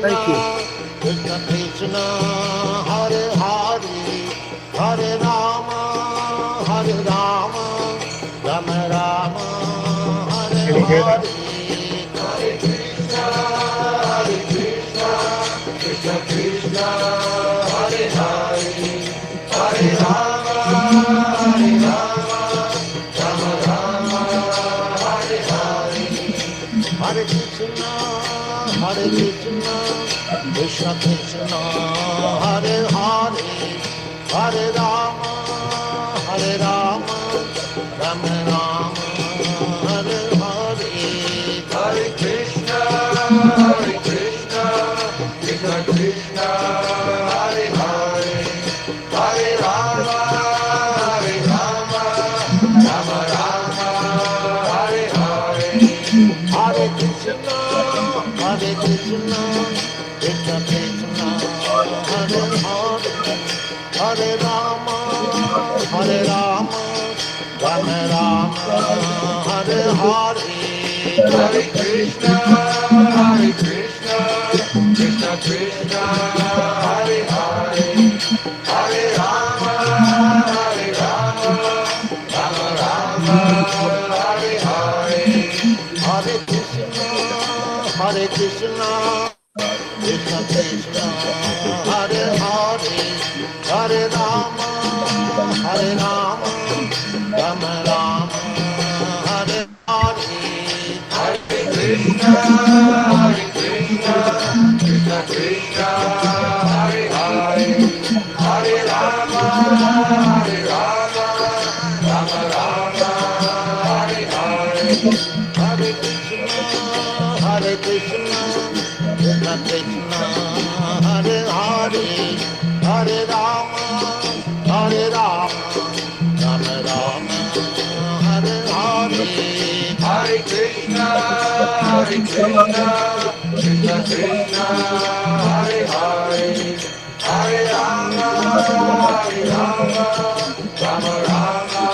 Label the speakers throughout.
Speaker 1: Thank you.
Speaker 2: Krishna Krishna, Hare Hare, Hare Rama, Hare Rama, Rama Rama, Hare Hare, Hare Krishna, Krishna Krishna, Hare Hare, Hare Rama, Hare Rama, Rama Rama, Hare Hare, Hare Krishna, Krishna Krishna, Hare Hare, Hare Rama, Hare Rama, Rama Rama, Hare Hare, Hare Krishna, Krishna Krishna, Hare Hare, Hare Rama, Hare Rama, Rama Rama, Hare Hare, Hare Krishna, Krishna Krishna, Hare Hare, Hare Rama, Hare Rama, Rama Rama, Hare Hare, Hare Krishna, Krishna Krishna, Hare Hare, Hare Rama, Hare Rama, Rama Rama, Hare Hare, Hare Krishna, Krishna Krishna, Hare Hare, Hare Rama, Hare Rama, Rama Rama, Hare Hare, Hare Krishna, Krishna Krishna, Hare Hare, Hare Rama, Hare Rama, Rama Rama, Hare Hare, Hare Krishna, Krishna Krishna, Hare Hare, Hare Rama, Hare Rama, Rama Rama, Hare Hare, Hare Krishna, Krishna Krishna, Hare Hare, Hare Rama, Hare Rama, Rama Rama,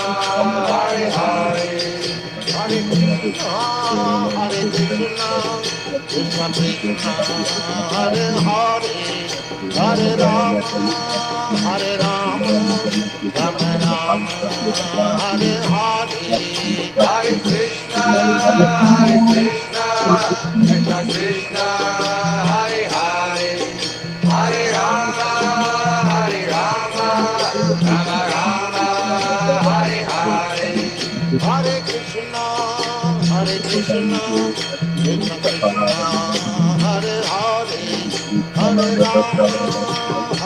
Speaker 2: Hare Hare, Hare Krishna, Krishna Krishna, Hare Hare, Hare Rama, Hare Rama, Rama Rama, Hare Hare, Hare Krishna, Krishna Krishna, Hare Hare, Hare Rama, Hare Rama, Rama Rama, Hare Hare, Hare Krishna, Krishna Krishna, Hare Hare, Hare Rama,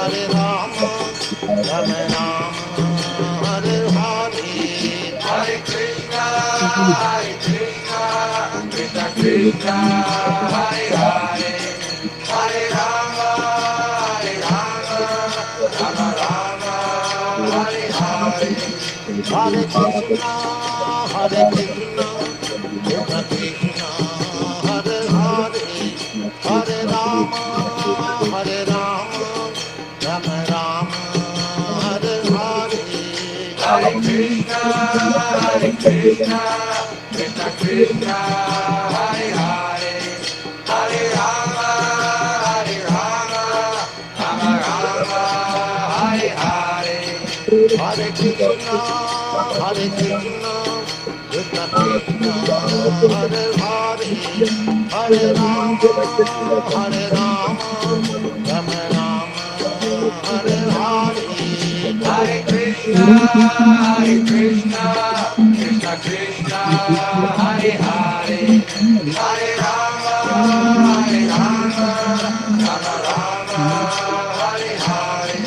Speaker 2: Hare Rama, Rama Rama, Hare Hare, Hare Krishna, Krishna Krishna, Hare Hare, Hare Rama, Hare Rama, Rama Rama, Hare Hare, Hare Krishna, Krishna Krishna, Hare Hare, Hare Rama, Hare Rama, Rama Rama, Hare Hare, Hare Krishna, Krishna Krishna, Hare Hare, Hare Rama, Hare Rama, Rama Rama, Hare Hare, Hare Krishna, Krishna Krishna, Hare Hare, Hare Rama, Hare Rama, Rama Rama, Hare Hare, Hare Krishna, Krishna Krishna, Hare Hare, Hare Rama, Hare Rama, Rama Rama, Hare Hare,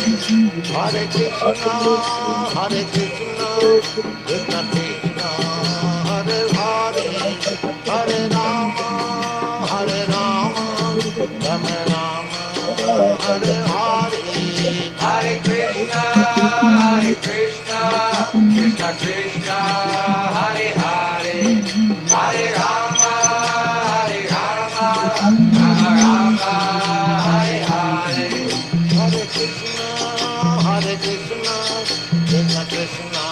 Speaker 2: Hare Krishna, Krishna Krishna, Hare Hare, Hare Rama, Hare Rama, Rama Rama, Hare Hare, Hare Krishna, Krishna Krishna, Hare Hare, Hare Rama, Hare Rama, Rama Rama, Hare Hare, Hare Krishna, Krishna Krishna,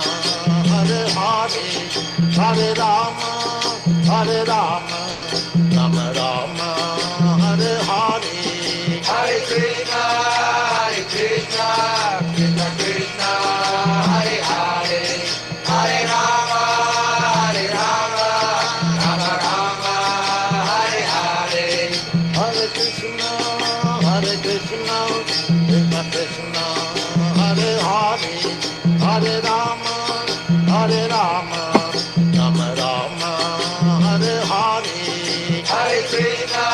Speaker 2: Hare Hare, Hare Rama, Hare Rama, Rama Rama, Hare Hare, Hare Krishna, Krishna Krishna, Hare Hare, Hare Rama, Rama Rama, Hare Hare. Hare Krishna,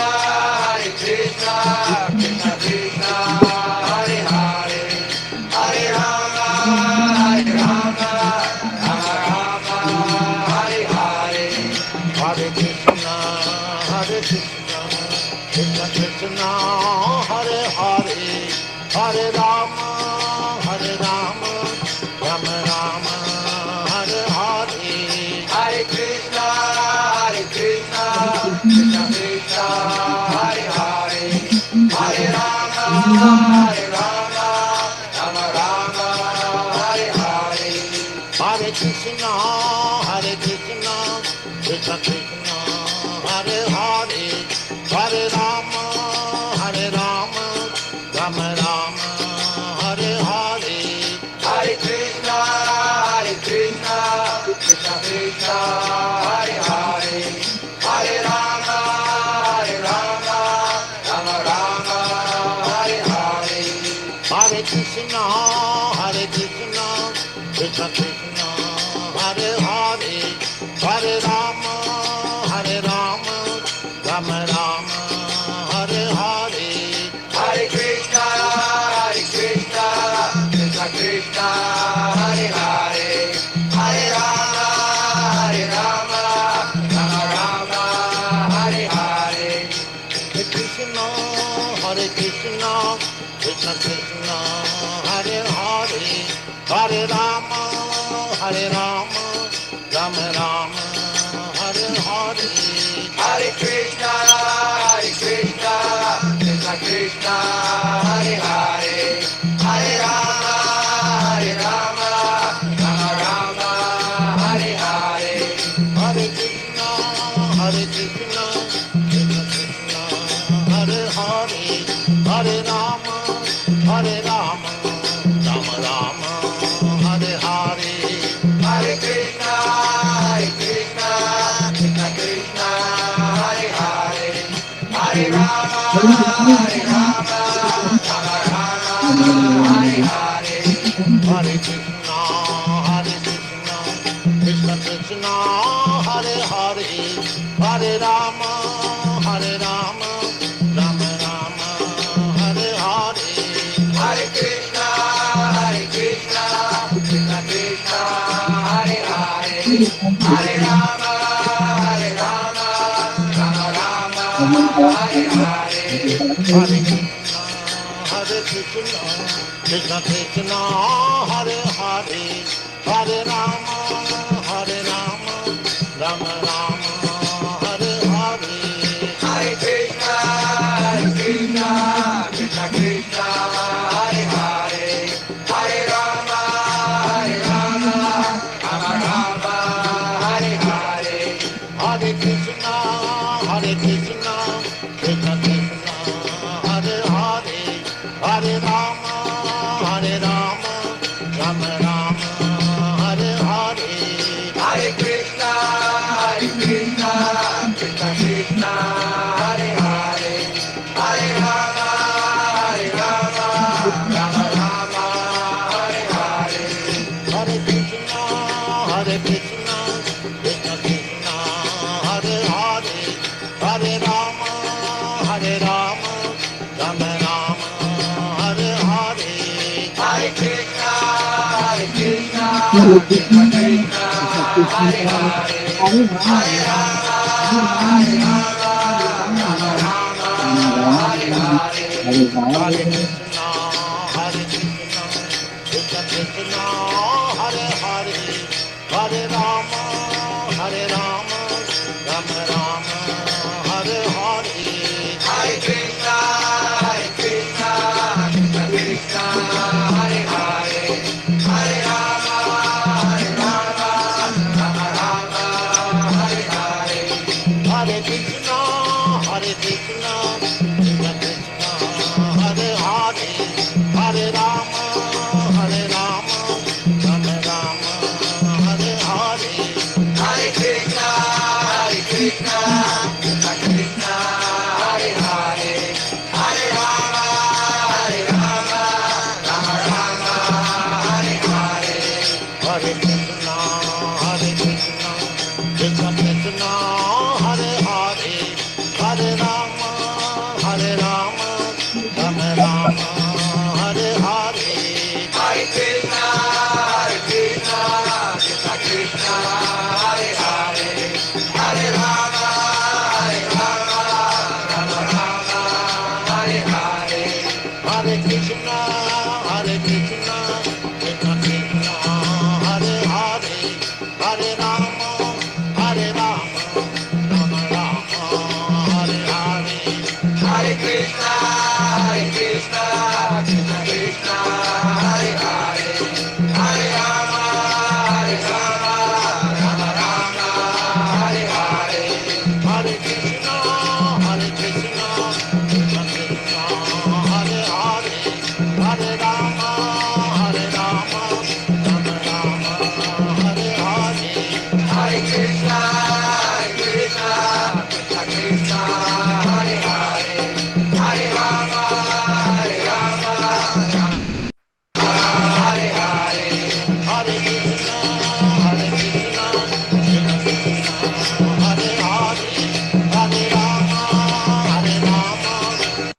Speaker 2: Krishna Krishna, Hare Hare, Hare Rama, Rama Hare Hare. Hare Krishna, Krishna Krishna, Hare Hare, Hare Rama, Rama Rama, Hare Hare. Hare Krishna, Krishna Krishna, Hare Hare, Hare Rama, Rama Rama, Hare Hare. Hare Krishna, Krishna Krishna, Hare Hare, Hare Rama, Rama Rama, Hare Hare. Hare Krishna, Krishna Krishna, Hare Hare, Hare Rama, Rama Rama, Hare Hare. Hare Krishna, Krishna Krishna, Hare Hare, Hare Rama, Rama Rama, Hare Hare. Hare Krishna, Krishna Krishna, Hare Hare, Hare Rama, Rama Rama, Hare Hare. Hare Krishna, Krishna Krishna, Hare Hare, Hare Rama, Rama Rama, Hare Hare. Hare Krishna, Krishna Krishna, Hare Hare, Hare Rama, Rama Rama, Hare Hare. Hare Krishna, Krishna Krishna, Hare Hare, Hare Rama, Rama Rama, Hare Hare. Hare Krishna, Krishna Krishna, Hare Hare, Hare Rama, Rama Hare Hare. Hare Krishna, Krishna Krishna, Hare Hare, Hare Rama, Rama Rama, Hare Hare. Hare Krishna, Krishna Krishna, Hare Hare, Hare Rama, Rama Rama, Hare Hare. Hare Krishna, Krishna Krishna, Hare Hare, Hare Rama, Rama Rama, Hare Hare. Hare Krishna, Krishna Krishna, Hare Hare, Hare Rama, Rama Rama, Hare Hare. Hare Krishna, Krishna Krishna, Hare Hare, Hare Rama, Rama Rama, Hare Hare. Hare Krishna, Krishna Krishna, Hare Hare, Hare Rama, Rama Rama, Hare Hare. Hare Krishna, Krishna Krishna, Hare Hare, Hare Rama, Rama Rama, Hare Hare. Hare Krishna, Krishna Krishna, Hare Hare, Hare Rama, Rama Rama, Hare Hare. Hare Krishna, Krishna Krishna, Hare Hare, Hare Rama, Rama Rama, Hare Hare. Hare Krishna, Krishna Krishna, Hare Hare, Hare Rama, Rama Rama, Hare Hare. Hare Krishna, Krishna Krishna, Hare Hare, Hare Krishna, Krishna Krishna, Hare Hare, Hare Rama, Rama Rama, Hare Hare, Hare Krishna, Krishna Krishna, Hare Hare, Hare Rama, Rama Rama, Hare Hare, Hare Krishna, Krishna Krishna, Hare Hare, Hare Rama, Rama Hare Hare, Hare Krishna, Krishna Krishna, Hare Hare, Hare Rama, Rama.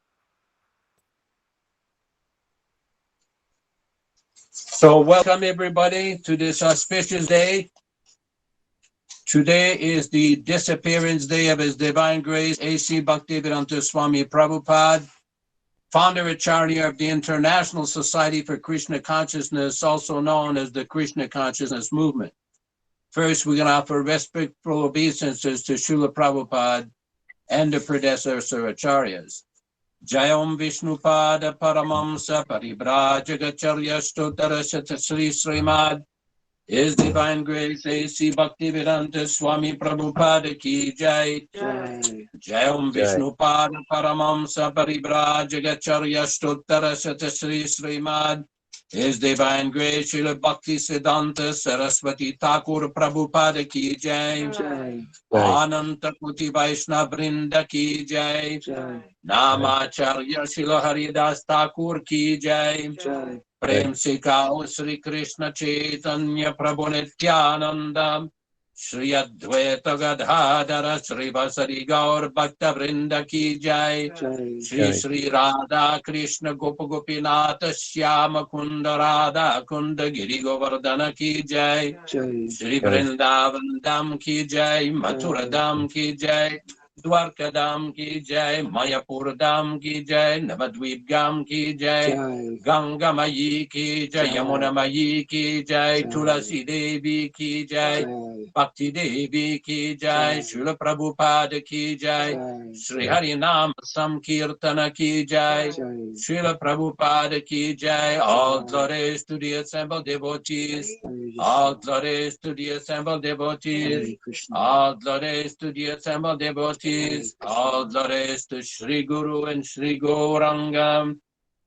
Speaker 1: So welcome everybody to this auspicious day. Today is the disappearance day of His Divine Grace A.C. Bhaktivedanta Swami Prabhupāda, Founder-Ācārya of the International Society for Krishna Consciousness, also known as the Krishna Consciousness Movement. First, we're going to offer respectful obeisances to Srila Prabhupada and the predecessor Acharyas. Jayam Vishnupada Paramamsa Paribrajagacharya Stotarasata Sri Srimad His Divine Grace A.C. Bhaktivedanta Swami Prabhupada Ki Jai. Jayam Vishnupada Paramamsa Paribrajagacharya Stotarasata Sri Srimad His Divine Grace Srila Bhaktivedanta Saraswati Thakur Prabhupada Ki Jai. Ananta Kuti Vaishnava Vrinda Ki Jai. Namacharya Srila Haridas Thakur Ki Jai. Prem se kao Sri Krishna Chaitanya Prabhu Nityananda Shri Advaita Gadadhara Sri Vasari Gaur Bhakta Vrinda Ki Jai. Shri Shri Radha Krishna Gopa Gopinatha Shyama Kunda Radha Kunda Giri Govardhana Ki Jai. Shri Vrindavan Dham Ki Jai. Mathura Dham Ki Jai. Dwarka Dham Ki Jai, Mayapur Dham Ki Jai, Navadvip Dham Ki Jai, Ganga Mayi Ki Jai, Yamuna Mayi Ki Jai, Tulasi Devi Ki Jai, Bhakti Devi Ki Jai, Srila Prabhupada Ki Jai, Sri Harinam Samkirtana Ki Jai, Srila Prabhupada Ki Jai, all glories to the assembled devotees, all glories to the assembled devotees, all glories to the assembled devotees, all glories to Sri Guru and Sri Gauranga.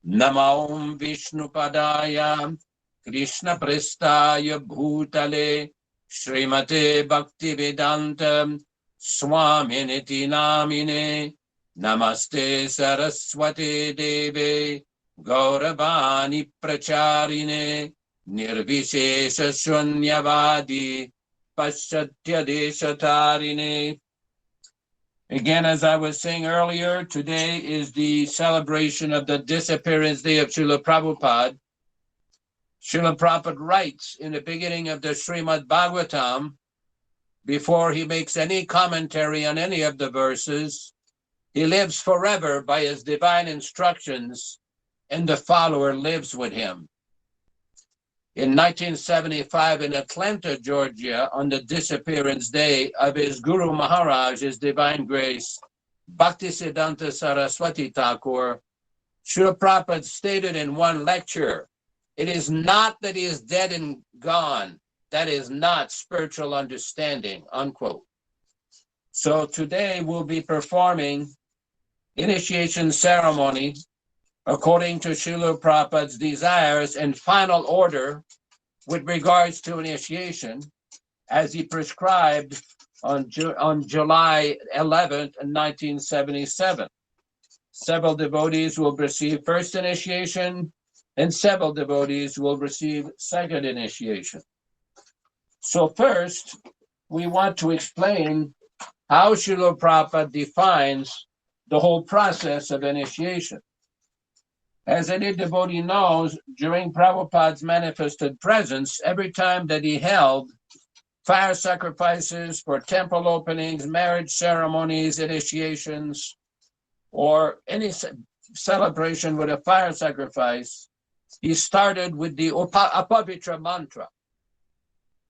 Speaker 1: Namo Vishnu Padaya, Krishna Prestaya Bhutale, Srimate Bhaktivedanta Swaminiti Namine, Namaste Saraswati Deve, Gauravani Pracharine, Nirvishesha Shunyavadi, Paschatya Deshatarine. Again, as I was saying earlier, today is the celebration of the disappearance day of Srila Prabhupada. Srila Prabhupada writes in the beginning of the Srimad Bhagavatam, before he makes any commentary on any of the verses, he lives forever by his divine instructions, and the follower lives with him. In 1975 in Atlanta, Georgia, on the disappearance day of his Guru Maharaj, His Divine Grace, Bhaktisiddhanta Saraswati Thakur, Srila Prabhupada stated in one lecture, it is not that he is dead and gone, that is not spiritual understanding, unquote. So today we'll be performing initiation ceremony according to Srila Prabhupada's desires and final order with regards to initiation, as he prescribed on July 11th, 1977. Several devotees will receive first initiation, and several devotees will receive second initiation. So first, we want to explain how Srila Prabhupada defines the whole process of initiation. As any devotee knows, during Prabhupada's manifested presence, every time that he held fire sacrifices for temple openings, marriage ceremonies, initiations, or any celebration with a fire sacrifice, he started with the Apavitra mantra.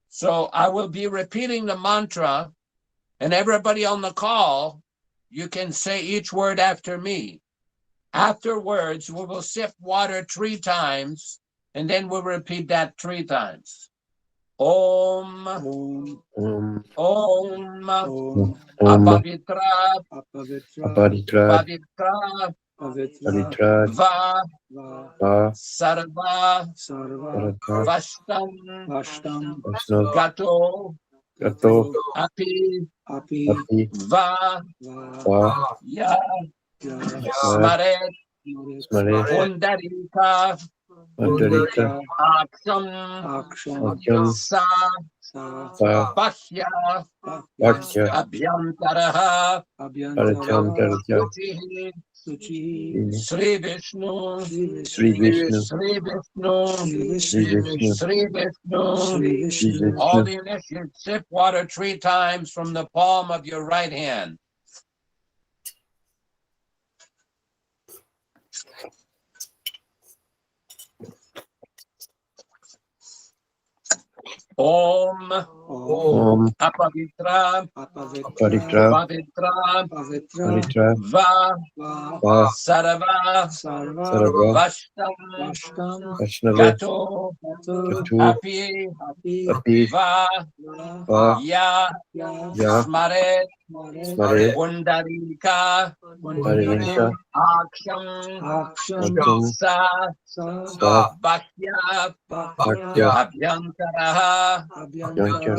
Speaker 1: So I will be repeating the mantra, and everybody on the call you can say each word after me. Afterwards, we will sip water 3 times, and then we'll repeat that 3 times. Om,
Speaker 2: Om.
Speaker 3: Om.
Speaker 1: Om,
Speaker 2: Om.
Speaker 1: Apavitra,
Speaker 2: Apavitra.
Speaker 3: Apavitra.
Speaker 1: Pavitra,
Speaker 2: Pavitra.
Speaker 3: Pavitra.
Speaker 1: Va,
Speaker 2: Va.
Speaker 3: Va.
Speaker 1: Sarva,
Speaker 2: Sarva.
Speaker 3: Sarva.
Speaker 1: Vastam,
Speaker 2: Ashtam.
Speaker 3: Vaishnav.
Speaker 1: Gato,
Speaker 3: Gato.
Speaker 1: Api,
Speaker 2: Api.
Speaker 3: Api.
Speaker 1: Va,
Speaker 2: Va.
Speaker 3: Va.
Speaker 1: Ya,
Speaker 2: Ya.
Speaker 1: Smaret,
Speaker 3: Smare.
Speaker 1: Pundarika,
Speaker 3: Mandarika.
Speaker 1: Aksham,
Speaker 2: Aksham.
Speaker 3: Akyam.
Speaker 1: Sa,
Speaker 2: Sa.
Speaker 3: Sa.
Speaker 1: Bhakya,
Speaker 3: Vakya.
Speaker 1: Abhyantaraha,
Speaker 2: Abhyantara.
Speaker 3: Paratyantara.
Speaker 1: Suchi,
Speaker 2: Suchi.
Speaker 1: Sri Vishnu,
Speaker 3: Sri Vishnu.
Speaker 1: Sri Vishnu,
Speaker 3: Sri Vishnu.
Speaker 1: Sri Vishnu.
Speaker 2: Sri Vishnu.
Speaker 1: All the initiates sip water 3 times from the palm of your right hand. Om,
Speaker 3: Om.
Speaker 1: Apavitra,
Speaker 2: Apavitra.
Speaker 3: Pavitra.
Speaker 1: Pavitra,
Speaker 2: Pavitra.
Speaker 3: Pavitra.
Speaker 1: Va,
Speaker 2: Va.
Speaker 3: Va.
Speaker 1: Sarva,
Speaker 2: Sarva.
Speaker 3: Sarva.
Speaker 1: Vastam,
Speaker 2: Ashtam.
Speaker 3: Vaishnava.
Speaker 1: Gato,
Speaker 2: Gato.
Speaker 3: Gatu.
Speaker 1: Api,
Speaker 2: Api.
Speaker 3: Api.
Speaker 1: Va,
Speaker 2: Va.
Speaker 3: Va.
Speaker 1: Ya,
Speaker 2: Ya.
Speaker 3: Ya.
Speaker 1: Smaret,
Speaker 3: Smare.
Speaker 1: Pundarika,
Speaker 3: Mandarika.
Speaker 1: Aksham,
Speaker 2: Aksham.
Speaker 3: Akyam.
Speaker 1: Sa,
Speaker 2: Sa.
Speaker 3: Sa.
Speaker 1: Bhakya,
Speaker 3: Vakya.
Speaker 1: Abhyantaraha,
Speaker 2: Abhyantara.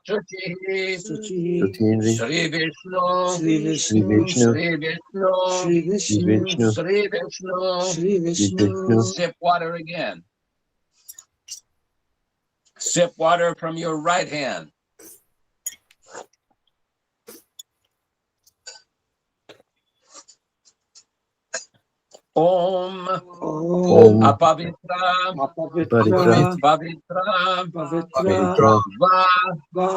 Speaker 1: Suchi,
Speaker 2: Suchi.
Speaker 3: Sutini.
Speaker 1: Sri Vishnu,
Speaker 2: Sri
Speaker 3: Sri
Speaker 2: Vishnu.
Speaker 3: Vishnu.
Speaker 1: Sri Vishnu,
Speaker 2: Sri
Speaker 3: Sri
Speaker 2: Vishnu.
Speaker 3: Vishnu.
Speaker 1: Sri Vishnu.
Speaker 2: Sri
Speaker 3: Sri
Speaker 2: Vishnu.
Speaker 3: Vishnu.
Speaker 1: Sip water again. Sip water from your right hand. Om,
Speaker 2: Om.
Speaker 1: Apavitra,
Speaker 2: Apavitra.
Speaker 1: Pavitra,
Speaker 2: Pavitra.
Speaker 3: Pavitra.
Speaker 1: Va,
Speaker 2: Va.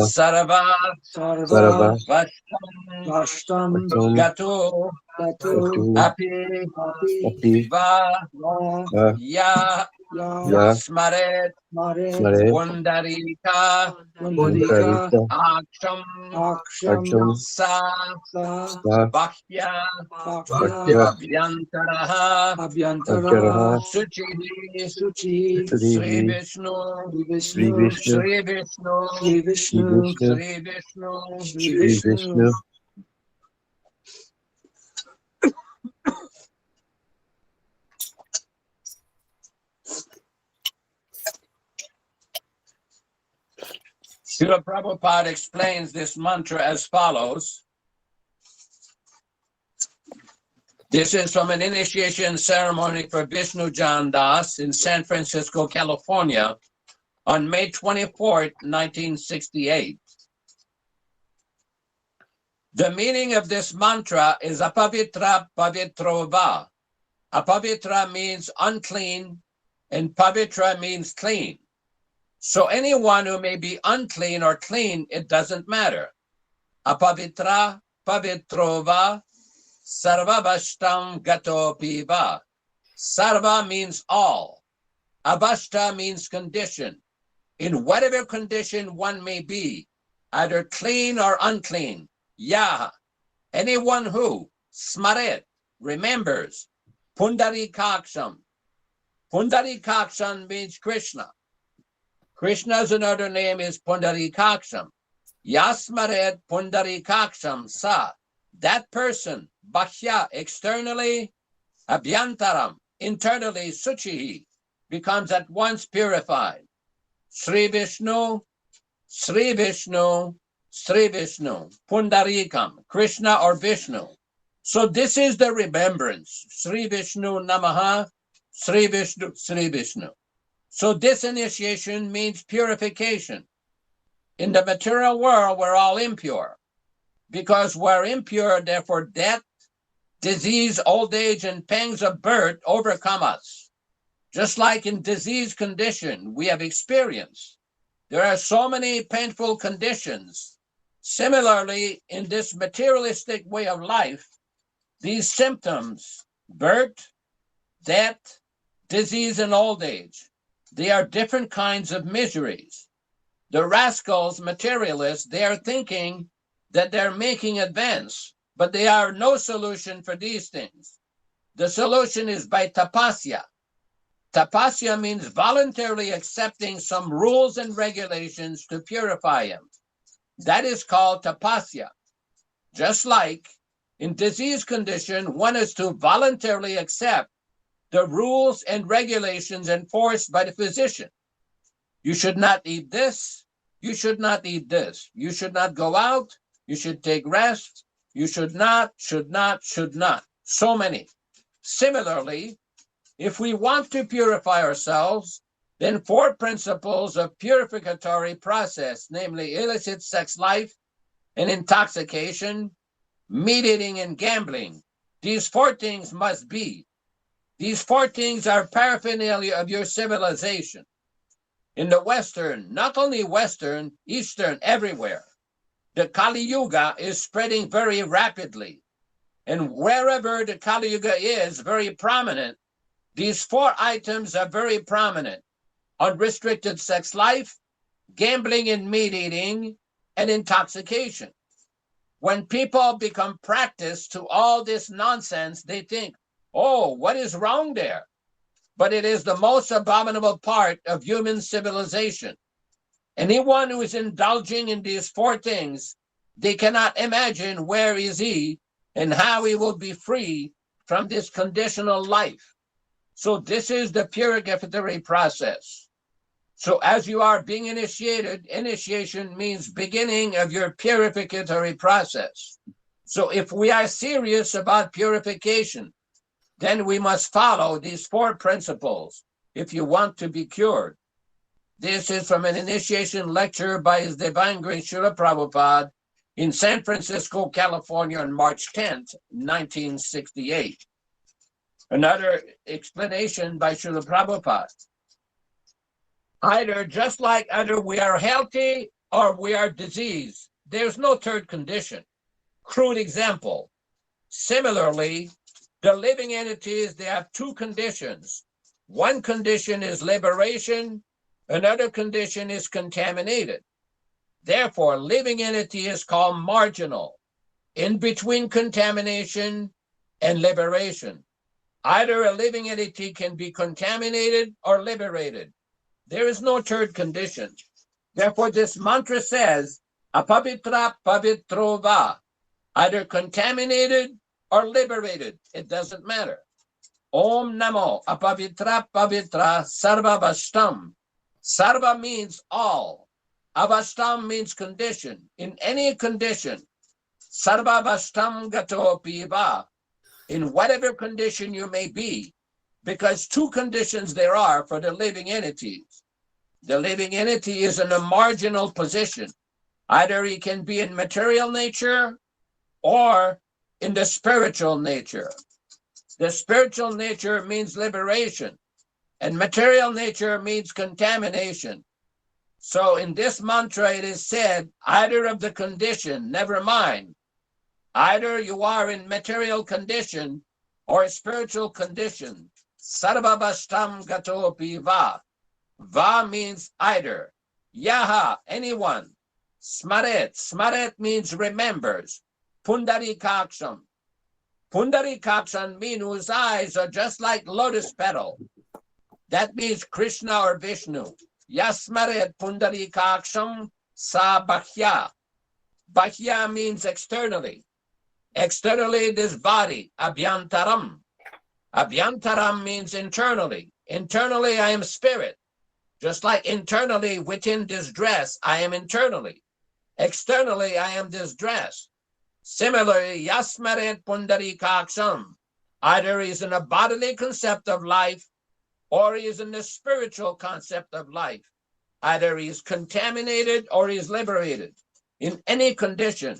Speaker 1: Sarva,
Speaker 2: Sarva.
Speaker 3: Sarva.
Speaker 1: Vastam,
Speaker 2: Ashtam.
Speaker 3: Akyam.
Speaker 1: Gato,
Speaker 2: Gato.
Speaker 3: Gatu.
Speaker 1: Api,
Speaker 2: Api.
Speaker 3: Api.
Speaker 1: Va,
Speaker 2: Va.
Speaker 3: Va.
Speaker 1: Ya,
Speaker 2: Ya.
Speaker 3: Ya.
Speaker 1: Smaret,
Speaker 2: Mare.
Speaker 3: Smare.
Speaker 1: Pundarika,
Speaker 2: Mandarika.
Speaker 3: Mandarika.
Speaker 1: Aksham,
Speaker 2: Aksham.
Speaker 3: Aksham.
Speaker 1: Sa,
Speaker 2: Sa.
Speaker 3: Sa.
Speaker 1: Bhakya,
Speaker 2: Bhakya.
Speaker 1: Abhyantaraha,
Speaker 2: Abhyantara.
Speaker 1: Suchi,
Speaker 2: Suchi.
Speaker 1: Sri
Speaker 3: Sri
Speaker 1: Vishnu,
Speaker 2: Sri
Speaker 3: Sri
Speaker 2: Vishnu.
Speaker 3: Vishnu.
Speaker 1: Sri Vishnu,
Speaker 2: Sri
Speaker 3: Sri
Speaker 2: Vishnu.
Speaker 3: Vishnu.
Speaker 1: Sri Vishnu,
Speaker 2: Sri
Speaker 3: Sri
Speaker 2: Vishnu.
Speaker 3: Vishnu.
Speaker 1: Srila Prabhupada explains this mantra as follows. This is from an initiation ceremony for Vishnu Jan Das in San Francisco, California on May 24th, 1968. The meaning of this mantra is apavitra pavitrova. Apavitra means unclean and pavitra means clean. So anyone who may be unclean or clean, it doesn't matter. Apavitra pavitrova sarvavashtam gato piva. Sarva means all. Avashta means condition. In whatever condition one may be, either clean or unclean. Yah, anyone who, smaret, remembers, pundarikaksham. Pundarikaksham means Krishna. Krishna's another name is Pundarikaksham. Yasmaret Pundarikaksham sa. That person, Bhakya, externally, Abhyantaram, internally, Suchihi, becomes at once purified. Sri Vishnu, Sri Vishnu, Sri Vishnu, Pundarikam, Krishna or Vishnu. So this is the remembrance. Sri Vishnu Namaha, Sri Vishnu, Sri Vishnu. So this initiation means purification. In the material world, we're all impure. Because we're impure, therefore death, disease, old age, and pangs of birth overcome us. Just like in disease condition we have experienced. There are so many painful conditions. Similarly, in this materialistic way of life, these symptoms, birth, death, disease, and old age, they are different kinds of miseries. The rascals, materialists, they are thinking that they're making advance but there are no solution for these things. The solution is by tapasya. Tapasya means voluntarily accepting some rules and regulations to purify him. That is called tapasya. Just like in disease condition, one is to voluntarily accept the rules and regulations enforced by the physician. You should not eat this. You should not eat this. You should not go out. You should take rest. You should not. So many. Similarly, if we want to purify ourselves, then 4 principles of purificatory process, namely illicit sex life and intoxication, meat eating and gambling, these 4 things must be. These 4 things are paraphernalia of your civilization. In the Western, not only Western, Eastern, everywhere, the Kali Yuga is spreading very rapidly. And wherever the Kali Yuga is very prominent, these 4 items are very prominent: unrestricted sex life, gambling and meat eating, and intoxication. When people become practiced to all this nonsense, they think, oh, what is wrong there? But it is the most abominable part of human civilization. Anyone who is indulging in these 4 things, they cannot imagine where is he and how he will be free from this conditional life. So this is the purificatory process. So as you are being initiated, initiation means beginning of your purificatory process. So if we are serious about purification, then we must follow these 4 principles if you want to be cured. This is from an initiation lecture by His Divine Grace Srila Prabhupada in San Francisco, California on March 10th, 1968. Another explanation by Srila Prabhupada. Either we are healthy or we are diseased. There's no third condition. Crude example. Similarly, the living entities, they have 2 conditions. One condition is liberation, another condition is contaminated. Therefore, living entity is called marginal, in between contamination and liberation. Either a living entity can be contaminated or liberated. There is no third condition. Therefore, this mantra says, apavitra pavitro va, either contaminated or liberated. It doesn't matter. Om Namo apavitra pavitra sarva vastam. Sarva means all. Avastam means condition. In any condition, sarva vastam gato piva. In whatever condition you may be, because 2 conditions there are for the living entities. The living entity is in a marginal position. Either he can be in material nature or in the spiritual nature. The spiritual nature means liberation, and material nature means contamination. So in this mantra it is said, either of the condition, never mind. Either you are in material condition or spiritual condition. Sarva vastam gato piva. Va means either. Yaha, anyone. Smaret. Smaret means remembers. Pundarikaksham. Pundarikaksham means whose eyes are just like lotus petal. That means Krishna or Vishnu. Yasmaret pundarikaksham sa bhakya. Bhakya means externally. Externally, this body, abhyantaram. Abhyantaram means internally. Internally, I am spirit. Just like internally within this dress, I am internally. Externally, I am this dress. Similarly, yasmaret pundarikaksham. Either he is in a bodily concept of life or he is in the spiritual concept of life. Either he is contaminated or he is liberated. In any condition,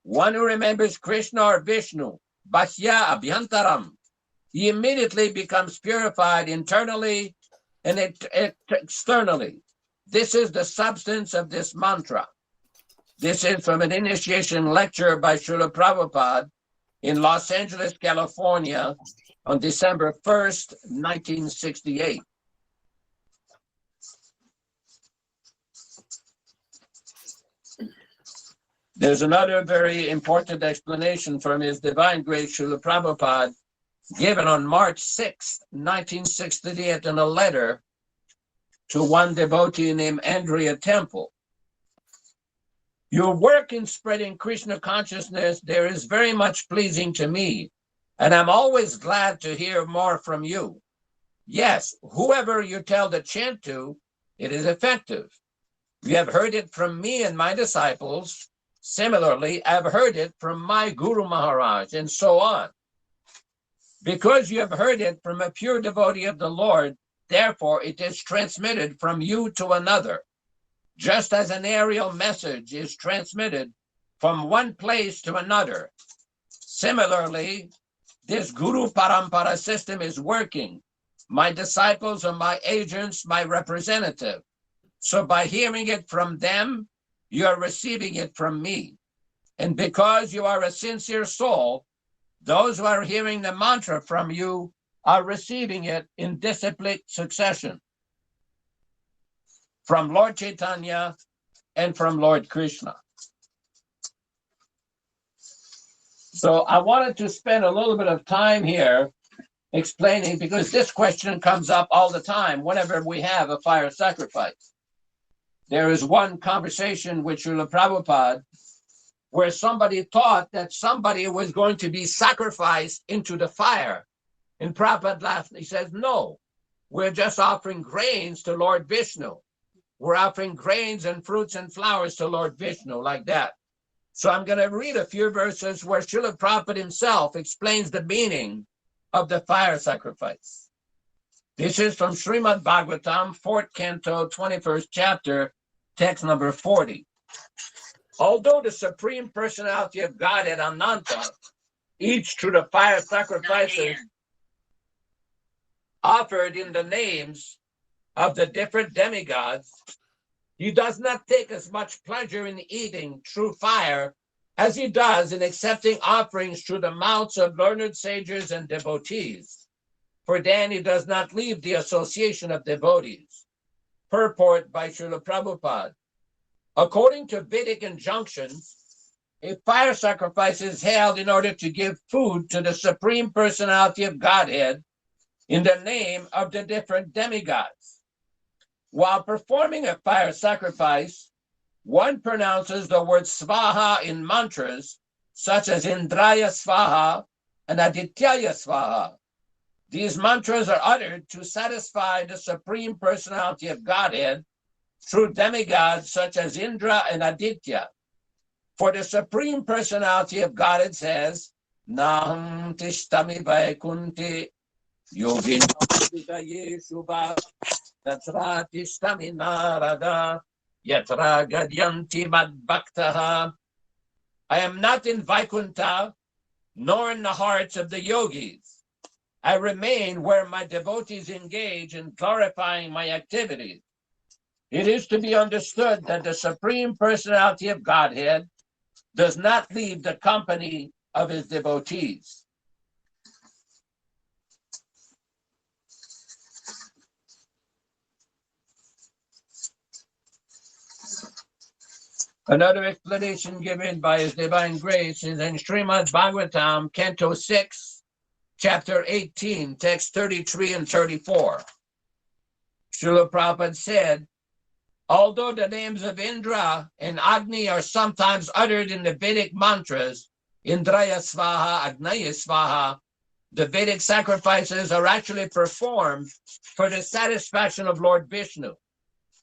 Speaker 1: one who remembers Krishna or Vishnu, Bhakya Abhyantaram, he immediately becomes purified internally and externally. This is the substance of this mantra. This is from an initiation lecture by Srila Prabhupada in Los Angeles, California on December 1st, 1968. There's another very important explanation from His Divine Grace Srila Prabhupada, given on March 6, 1968, in a letter to one devotee named Andrea Temple. Your work in spreading Krishna consciousness there is very much pleasing to me, and I'm always glad to hear more from you. Yes, whoever you tell the chant to, it is effective. You have heard it from me and my disciples. Similarly, I've heard it from my Guru Maharaj, and so on. Because you have heard it from a pure devotee of the Lord, therefore it is transmitted from you to another, just as an aerial message is transmitted from one place to another. Similarly, this Guru Parampara system is working. My disciples are my agents, my representative. So by hearing it from them, you are receiving it from me. And because you are a sincere soul, those who are hearing the mantra from you are receiving it in disciplic succession from Lord Chaitanya and from Lord Krishna. So I wanted to spend a little bit of time here explaining, because this question comes up all the time whenever we have a fire sacrifice. There is one conversation with Srila Prabhupada where somebody thought that somebody was going to be sacrificed into the fire. And Prabhupada laughed. He says, no, we're just offering grains to Lord Vishnu. We're offering grains and fruits and flowers to Lord Vishnu, like that. So I'm going to read a few verses where Srila Prabhupada himself explains the meaning of the fire sacrifice. This is from Srimad Bhagavatam, 4th Canto, 21st chapter, text number 40. Although the Supreme Personality of Godhead, Ananta, each through the fire sacrifices offered in the names of the different demigods, he does not take as much pleasure in eating through fire as he does in accepting offerings through the mouths of learned sages and devotees. For then he does not leave the association of devotees. Purport by Srila Prabhupada. According to Vedic injunctions, a fire sacrifice is held in order to give food to the Supreme Personality of Godhead in the name of the different demigods. While performing a fire sacrifice, one pronounces the word Svaha in mantras such as Indraya Svaha and Adityaya Svaha. These mantras are uttered to satisfy the Supreme Personality of Godhead through demigods such as Indra and Aditya. For the Supreme Personality of Godhead says, Naham tishtami vaikunti yoginam shubha tatra tishtami narada yatra gadyanti madbhaktaha. I am not in Vaikuntha, nor in the hearts of the yogis. I remain where my devotees engage in glorifying my activities. It is to be understood that the Supreme Personality of Godhead does not leave the company of his devotees. Another explanation given by His Divine Grace is in Srimad Bhagavatam, Canto 6, Chapter 18, text 33 and 34. Srila Prabhupada said, although the names of Indra and Agni are sometimes uttered in the Vedic mantras, Indraya Svaha, Agnaya Svaha, the Vedic sacrifices are actually performed for the satisfaction of Lord Vishnu.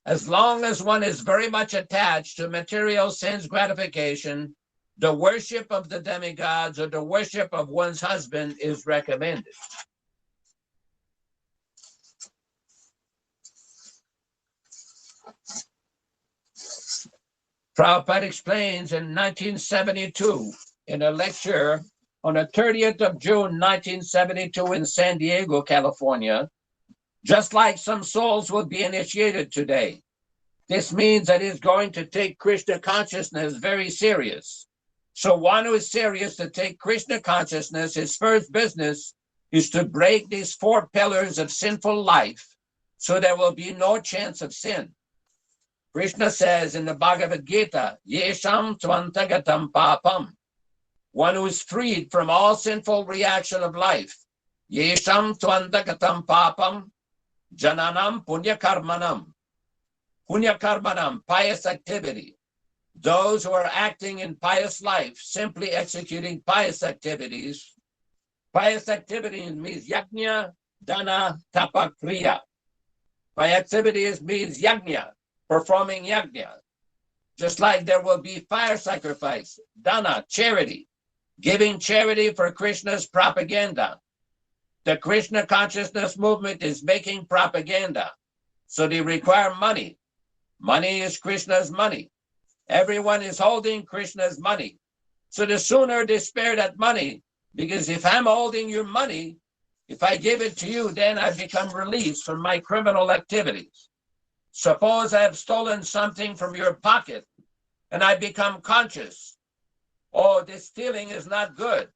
Speaker 1: As long as one is very much attached to material sense gratification, the worship of the demigods or the worship of one's husband is recommended. Prabhupada explains in 1972 in a lecture on the 30th of June, 1972 in San Diego, California, just like some souls will be initiated today. This means that he's going to take Krishna consciousness very serious. So one who is serious to take Krishna consciousness, his first business is to break these 4 pillars of sinful life so there will be no chance of sin. Krishna says in the Bhagavad Gita, Yesham Tvantagatam Papam, one who is freed from all sinful reaction of life. Yesham Tvantagatam Papam, Jananam Punya Karmanam. Punya Karmanam, pious activity. Those who are acting in pious life, simply executing pious activities. Pious activity means yajna, dana, tapa, kriya. By activities means yajna, performing yajna. Just like there will be fire sacrifice, dana, charity, giving charity for Krishna's propaganda. The Krishna consciousness movement is making propaganda. So they require money. Money is Krishna's money. Everyone is holding Krishna's money. So the sooner they spare that money, because if I'm holding your money, if I give it to you, then I become released from my criminal activities. Suppose I have stolen something from your pocket and I become conscious. Oh, this stealing is not good.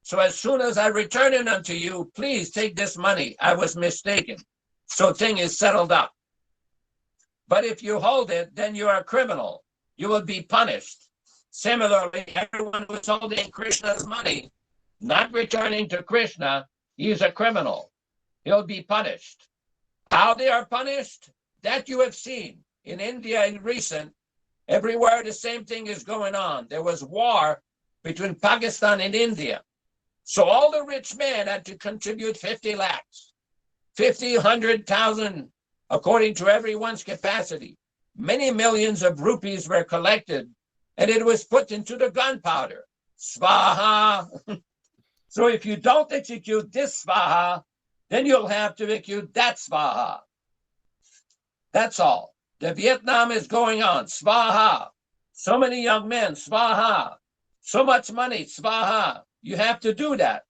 Speaker 1: So as soon as I return it unto you, please take this money. I was mistaken. So thing is settled up. But if you hold it, then you are a criminal. You will be punished. Similarly, everyone who is holding Krishna's money, not returning to Krishna, he is a criminal. He'll be punished. How they are punished? That you have seen in India in recent. Everywhere the same thing is going on. There was war between Pakistan and India. So all the rich men had to contribute 50 lakhs, 50, 100,000, according to everyone's capacity. Many millions of rupees were collected, and it was put into the gunpowder. Svaha. So if you don't execute this svaha, then you'll have to execute that svaha. That's all. The Vietnam is going on. Svaha. So many young men. Svaha. So much money. Svaha. You have to do that.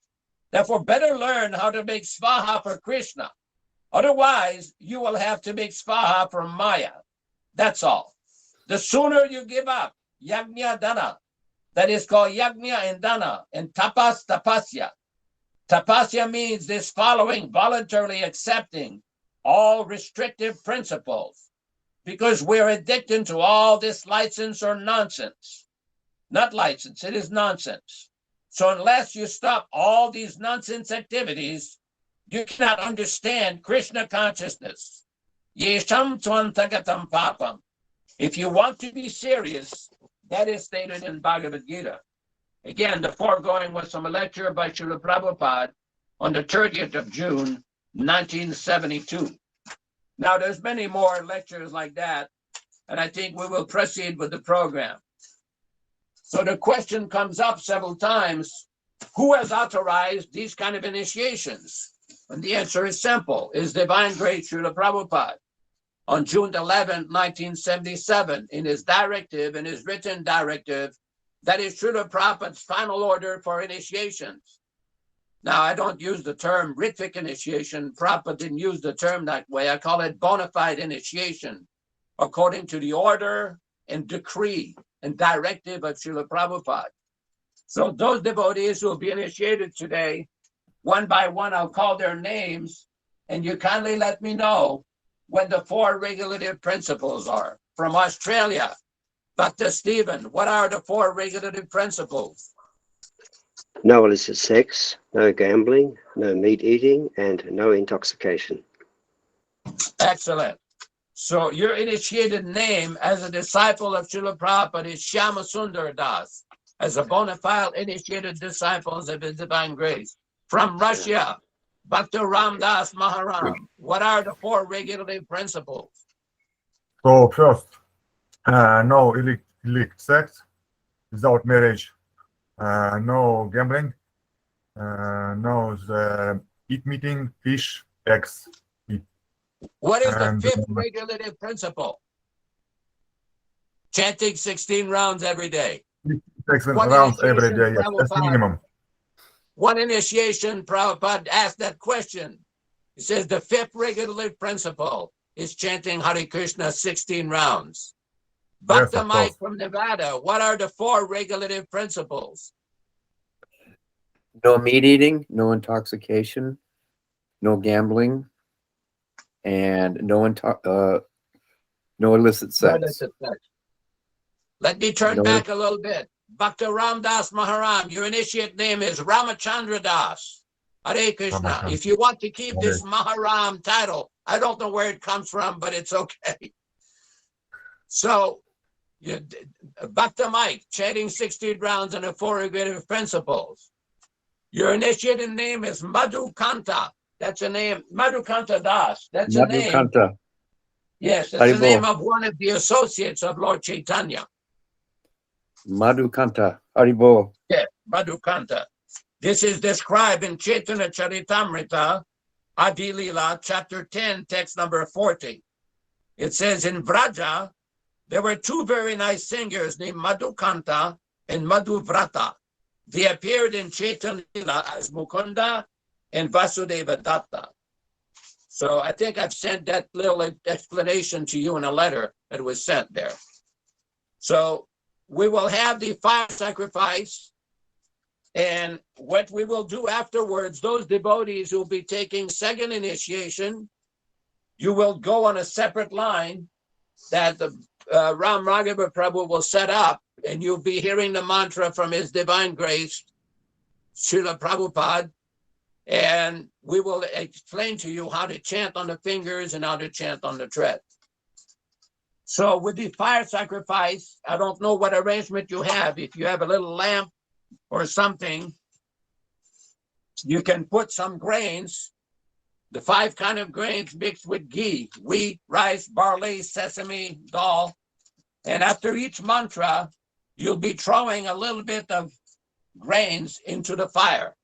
Speaker 1: Therefore, better learn how to make svaha for Krishna. Otherwise, you will have to make svaha for Maya. That's all. The sooner you give up yajna dana, that is called yajna and dana, and tapas, tapasya. Tapasya means this following, voluntarily accepting all restrictive principles, because we're addicted to all this license or nonsense. Not license, it is nonsense. So unless you stop all these nonsense activities, you cannot understand Krishna consciousness. Yesham tvantagatam papam. If you want to be serious, that is stated in Bhagavad Gita. Again, the foregoing was from a lecture by Srila Prabhupada on the 30th of June, 1972. Now, there's many more lectures like that, and I think we will proceed with the program. So the question comes up several times, who has authorized these kind of initiations? And the answer is simple, His Divine Grace Srila Prabhupada. On June 11, 1977, in his directive, in his written directive, that is Srila Prabhupada's final order for initiations. Now, I don't use the term ritvik initiation. Prabhupada didn't use the term that way. I call it bona fide initiation, according to the order and decree and directive of Srila Prabhupada. So those devotees who will be initiated today, one by one, I'll call their names, and you kindly let me know when the 4 regulative principles are. From Australia, Dr. Stephen, what are the 4 regulative principles?
Speaker 4: No illicit sex, no gambling, no meat eating, and no intoxication.
Speaker 1: Excellent. So your initiated name as a disciple of Srila Prabhupada is Shyama Sundar Das, as a bona fide initiated disciples of His Divine Grace. From Russia, Bhakti Ramdas Maharaj, what are the 4 regulative principles?
Speaker 5: So first, no illicit sex without marriage, no gambling, no eat meat, fish, eggs.
Speaker 1: What is the
Speaker 5: And,
Speaker 1: 5th regulative principle? Chanting 16 rounds every day.
Speaker 5: 16
Speaker 1: One
Speaker 5: rounds every
Speaker 1: initiation,
Speaker 5: day, yes, that's
Speaker 1: Prabhupada.
Speaker 5: minimum.
Speaker 1: One initiation, Prabhupada asked that question. He says the 5th regulative principle is chanting Hare Krishna 16 rounds. Bhakta
Speaker 5: Yes, of
Speaker 1: Mike
Speaker 5: course.
Speaker 1: from Nevada, what are the 4 regulative principles?
Speaker 3: No meat eating, no intoxication, no gambling, and no No illicit
Speaker 1: No
Speaker 3: sex.
Speaker 1: illicit sex. Let me turn
Speaker 3: No.
Speaker 1: back a little bit. Bhakta Ram Das Maharam, your initiate name is Ramachandra Das. Hare Krishna.
Speaker 5: Ramachandra.
Speaker 1: If you want to keep
Speaker 5: Hare.
Speaker 1: this Maharam title, I don't know where it comes from, but it's okay. So, Bhakta Mike, chanting 60 rounds and the 4 agregative principles. Your initiated name is Madhukanta. That's a name. Madhukanta Das. That's a name.
Speaker 3: Madhukanta.
Speaker 1: Yes, that's the
Speaker 3: Haribol.
Speaker 1: name of one of the associates of Lord Chaitanya.
Speaker 3: Madhukanta. Haribol.
Speaker 1: Yes, Madhukanta. This is described in Chaitanya Charitamrita, Adi Lila, chapter 10, text number 40. It says, in Vraja, there were 2 very nice singers named Madhukanta and Madhuvrata. They appeared in Chaitanya Lila as Mukunda and Vasudeva Datta. So I think I've sent that little explanation to you in a letter that was sent there. So we will have the fire sacrifice, and what we will do afterwards, those devotees who will be taking second initiation, you will go on a separate line that the Ram Raghava Prabhu will set up, and you'll be hearing the mantra from His Divine Grace, Srila Prabhupada, and we will explain to you how to chant on the fingers and how to chant on the tread. So with the fire sacrifice, I don't know what arrangement you have. If you have a little lamp or something, you can put some grains, the 5 kind of grains mixed with ghee, wheat, rice, barley, sesame, dal. And after each mantra, you'll be throwing a little bit of grains into the fire.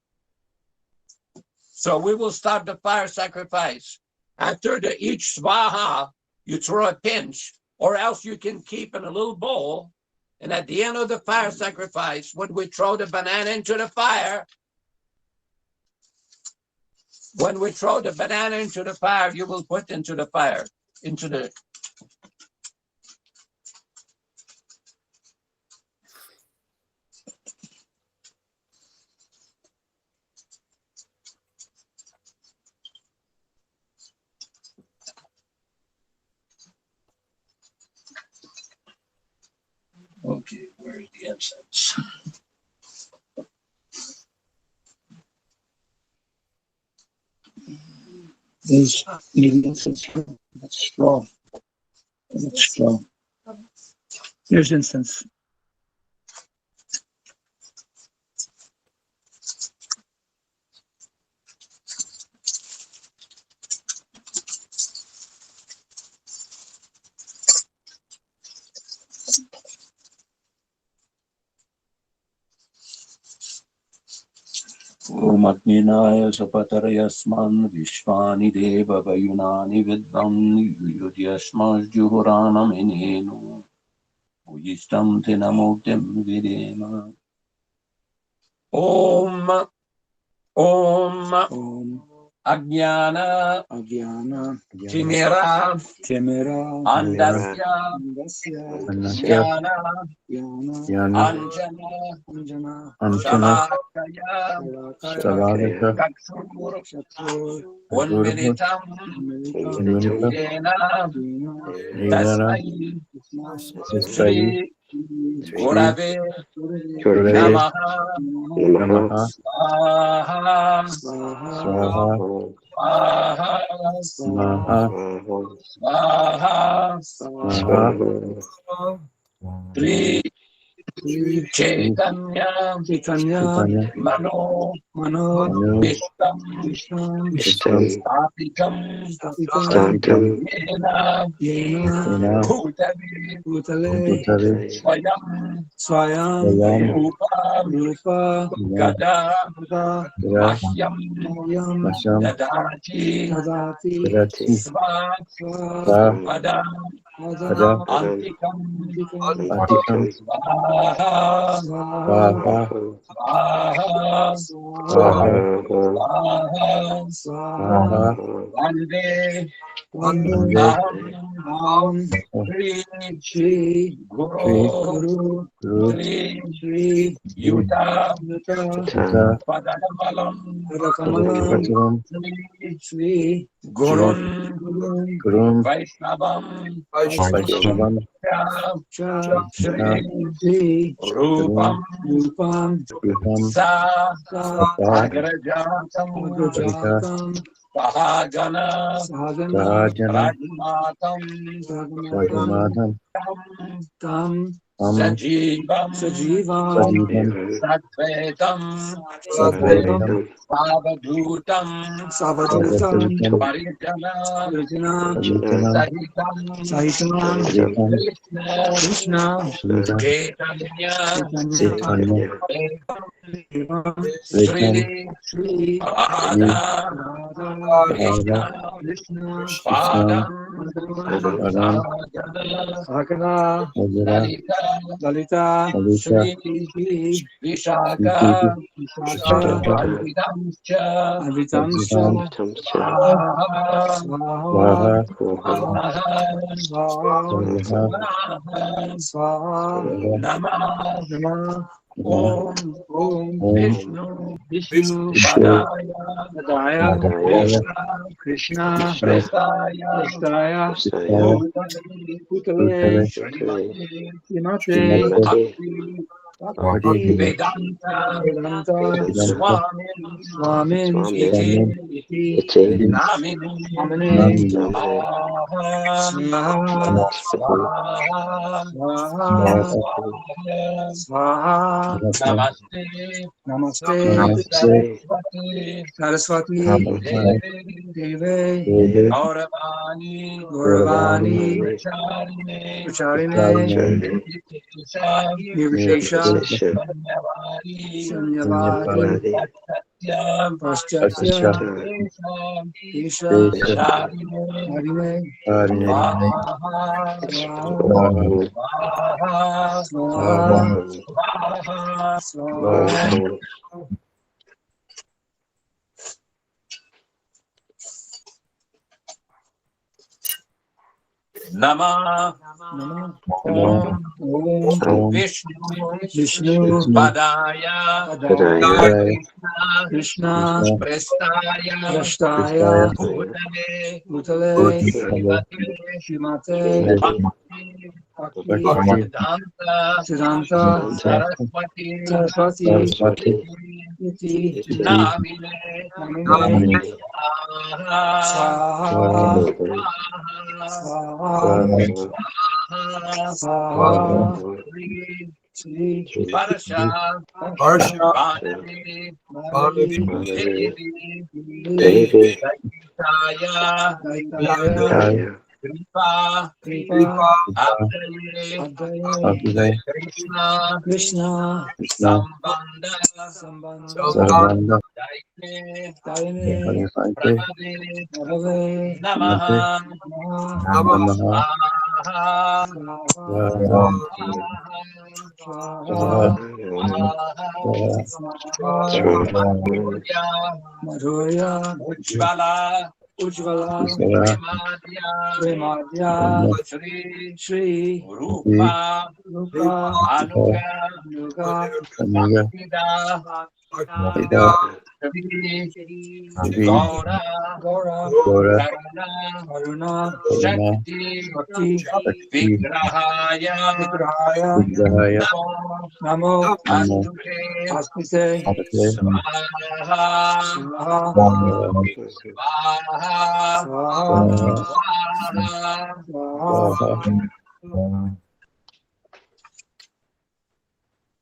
Speaker 1: So we will start the fire sacrifice. After each svaha, you throw a pinch, or else you can keep in a little bowl. And at the end of the fire sacrifice, when we throw the banana into the fire, you will put into the fire, into the... Okay, where's the incense? There's the incense. That's strong. That's strong. Here's incense. Om Agninaya Sapatarayasman Vishwani Deva Vayunani Vidvam Yudyasmas Juhuranam Inenu Uyistam Tinamuktim Videma. Om Ajnana Timira Andasya Jnana Anjana Shalakaya Chakshur Unmilitam Yena Tasmai Shri Gurave Namaha Swaha Sri Chaitanya Mano Vishtam Stapitam Yena Bhutale Swayam Rupa Gada Mashyam Dadati Svat Antikam Shri Guru Shri Yuta Padamalam Shri Gurun
Speaker 3: Gurum
Speaker 1: Vaishnavam
Speaker 3: Vaishnavam
Speaker 1: Shri Rupam
Speaker 3: Rupam
Speaker 1: Sa
Speaker 3: Sata
Speaker 1: Agrajatam Sahagana
Speaker 3: Sahajana
Speaker 1: Raghunatam
Speaker 3: Raghunatham
Speaker 1: Sajivam
Speaker 3: Sajivam
Speaker 1: Sadvetam
Speaker 3: Sadvaitam
Speaker 1: Savadhutam
Speaker 3: Savadutam
Speaker 1: Parijana
Speaker 3: Parijana
Speaker 1: Sahitam Krishna
Speaker 3: Krishna
Speaker 1: Chaitanya
Speaker 3: Chaitanya
Speaker 1: Sri Radha
Speaker 3: Radha
Speaker 1: Krishna
Speaker 3: Krishna
Speaker 1: Padam
Speaker 3: Param
Speaker 1: Sakana
Speaker 3: Vajra
Speaker 1: Lalita
Speaker 3: Lalita
Speaker 1: Shri Vishaka
Speaker 3: Vishaka
Speaker 1: Advitamsha
Speaker 3: Vaha
Speaker 1: Swaha Namah Om
Speaker 3: Om
Speaker 1: Vishnu
Speaker 3: Vishnu
Speaker 1: Padaya
Speaker 3: Padaya
Speaker 1: Krishna
Speaker 3: Krishna
Speaker 1: Prestaya
Speaker 3: Kristaya
Speaker 1: Putale
Speaker 3: Putale
Speaker 1: Srimate
Speaker 3: Srimate
Speaker 1: Bhakti
Speaker 3: Bhakti
Speaker 1: Vedanta
Speaker 3: Vedanta
Speaker 1: Swamin
Speaker 3: Swamin
Speaker 1: Iti
Speaker 3: Iti
Speaker 1: Namine
Speaker 3: Namine
Speaker 1: Swaha
Speaker 3: Swaha
Speaker 1: Swaha
Speaker 3: Swaha
Speaker 1: Namaste
Speaker 3: Namaste
Speaker 1: Saraswati
Speaker 3: Namaste
Speaker 1: Deve
Speaker 3: Deve
Speaker 1: Gauravani
Speaker 3: Gauravani
Speaker 1: Pracharine
Speaker 3: Pracharine
Speaker 1: Nirvishesha
Speaker 3: Nirvishesha
Speaker 1: Sanyavadi Paschatya
Speaker 3: Pascha
Speaker 1: Isha
Speaker 3: Desha
Speaker 1: Harine
Speaker 3: Harine
Speaker 1: Swaha
Speaker 3: Swaha
Speaker 1: Swaha
Speaker 3: Swaha
Speaker 1: Swaha Namah Om
Speaker 3: Om
Speaker 1: Vishnu Padaya
Speaker 3: Padaya
Speaker 1: Krishna
Speaker 3: Krishna
Speaker 1: Prestaya Bhutale
Speaker 3: Bhutale
Speaker 1: Shrimate
Speaker 3: Bhakti
Speaker 1: Siddhanta Saraswati
Speaker 3: Saraswati
Speaker 1: Iti
Speaker 3: Iti
Speaker 1: Namine
Speaker 3: Namine
Speaker 1: Swaha
Speaker 3: Swaha Swaha
Speaker 1: Sri
Speaker 3: Sri
Speaker 1: Parsha
Speaker 4: Devi
Speaker 3: Daya
Speaker 1: Kripa
Speaker 3: Kripa Abhyaya
Speaker 1: Krishna
Speaker 3: Krishna
Speaker 1: Sambandha
Speaker 3: Sarvanda
Speaker 1: Daine
Speaker 3: Parivante Namaste
Speaker 1: Namaha
Speaker 3: Namaha Swaha Swaha Swaha
Speaker 1: Madhurya Ujjvala
Speaker 3: Isvara
Speaker 1: Premadya Shri Rupa Anuga
Speaker 3: Anuga Ida Devi
Speaker 1: Gaura
Speaker 3: Gora
Speaker 1: Karuna
Speaker 3: Karuna
Speaker 1: Bhakti
Speaker 3: Bhakti
Speaker 1: Vigrahaya
Speaker 3: Vigrahaya
Speaker 1: Namo
Speaker 3: Namo
Speaker 1: Aspise
Speaker 3: Ate
Speaker 1: Swaha
Speaker 3: Swaha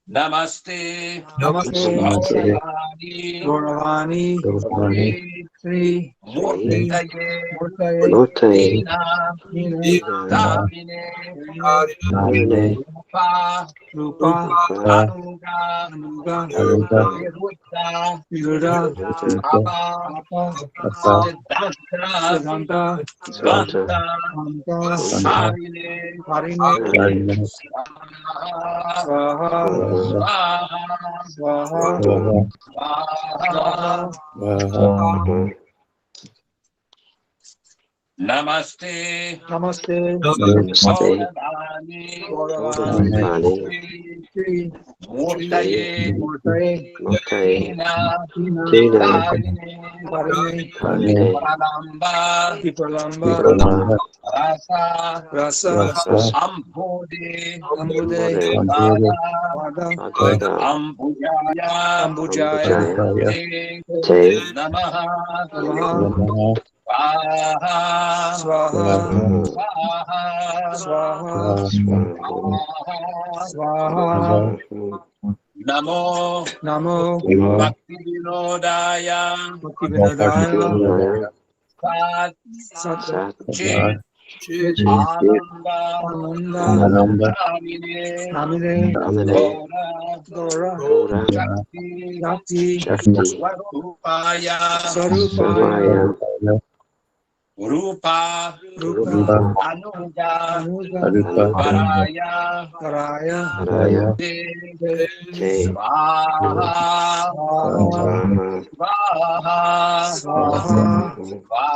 Speaker 1: Namaste
Speaker 3: Namaste
Speaker 1: Gauravani
Speaker 3: Gauravani
Speaker 1: Sri
Speaker 3: Sri
Speaker 1: Murtaye
Speaker 4: Murtaye
Speaker 1: Nina Damine
Speaker 3: Namine
Speaker 1: Rupa
Speaker 3: Rupa
Speaker 1: Anuga
Speaker 3: Anuga
Speaker 1: Viruda
Speaker 3: Rupa
Speaker 1: Apa
Speaker 3: Apa
Speaker 1: Siddhanta
Speaker 4: Svanta
Speaker 3: Santa
Speaker 1: Harine
Speaker 3: Karina
Speaker 1: Swaha
Speaker 3: Swaha
Speaker 1: Swaha
Speaker 3: Swaha
Speaker 1: Swaha
Speaker 3: Swaha
Speaker 1: Namaste.
Speaker 2: Namaste.
Speaker 4: Namaste.
Speaker 2: Gauravani.
Speaker 4: Gauravani.
Speaker 2: Shri.
Speaker 1: Murtaye.
Speaker 2: Murtaye.
Speaker 4: Murtaye.
Speaker 2: Tina.
Speaker 4: Tina.
Speaker 2: Karine.
Speaker 4: Karine.
Speaker 1: Pranamba.
Speaker 2: Vipralamba.
Speaker 4: Vipralamba.
Speaker 1: Rasa.
Speaker 2: Rasa.
Speaker 1: Ambode.
Speaker 2: Ambude.
Speaker 1: Vada.
Speaker 2: Vada.
Speaker 4: Vada.
Speaker 1: Ambujaya.
Speaker 2: Ambujaya.
Speaker 1: Te.
Speaker 4: Te.
Speaker 1: Namaha.
Speaker 2: Namaha.
Speaker 1: Swaha.
Speaker 2: Swaha.
Speaker 1: Swaha.
Speaker 2: Swaha. Swaha.
Speaker 1: Namo.
Speaker 2: Namo.
Speaker 1: Bhaktivedanta
Speaker 2: Bhaktivedanta.
Speaker 1: Sat.
Speaker 2: Sat.
Speaker 1: Chit.
Speaker 2: Chit.
Speaker 1: Ananda.
Speaker 2: Ananda.
Speaker 1: Namine.
Speaker 2: Namine.
Speaker 1: Gora.
Speaker 2: Gora.
Speaker 1: Shakti.
Speaker 2: Shakti.
Speaker 1: Swarupaya.
Speaker 2: Sarupaya.
Speaker 1: Rupa.
Speaker 2: Rupa.
Speaker 1: Anuja.
Speaker 2: Anuga.
Speaker 1: Paraya.
Speaker 2: Paraya.
Speaker 1: Te.
Speaker 4: Te.
Speaker 1: Swaha.
Speaker 4: Swaha.
Speaker 2: Swaha.